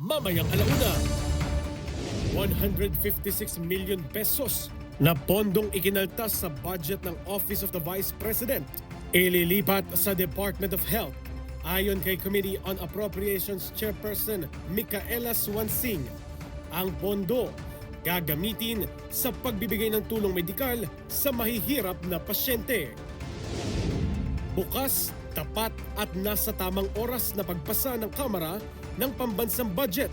mamayang alauna. 156 million pesos na pondong ikinaltas sa budget ng Office of the Vice President ililipat sa Department of Health. Ayon kay Committee on Appropriations Chairperson Micaela Swansing, ang pondo gagamitin sa pagbibigay ng tulong medikal sa mahihirap na pasyente. Bukas, tapat at nasa tamang oras na pagpasa ng Kamara ng pambansang budget,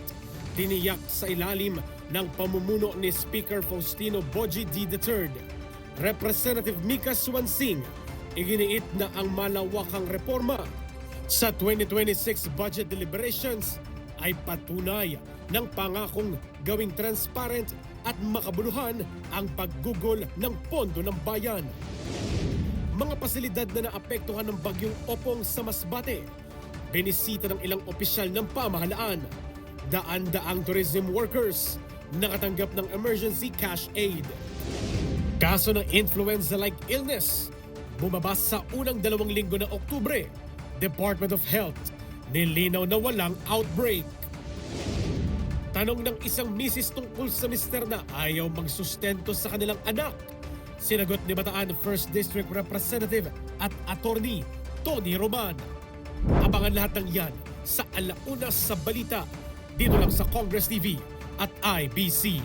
tiniyak sa ilalim ng pamumuno ni Speaker Faustino Bogie D. III. Representative Mica Swansing, iginiit na ang malawakang reforma sa 2026 budget deliberations ay patunay ng pangakong gawing transparent at makabuluhan ang paggugol ng pondo ng bayan. Mga pasilidad na naapektuhan ng bagyong Opong sa Masbate, binisita ng ilang opisyal ng pamahalaan, daan-daang tourism workers nakatanggap ng emergency cash aid. Kaso ng influenza-like illness, bumaba sa unang 2 linggo ng Oktubre. Department of Health nilinaw na walang outbreak. Tanong ng isang misis tungkol sa mister na ayaw magsustento sa kanilang anak. Sinagot ni Bataan 1st District Representative at Attorney Tony Roman. Abangan lahat ng yan sa Alauna sa Balita dito lang sa Congress TV at IBC.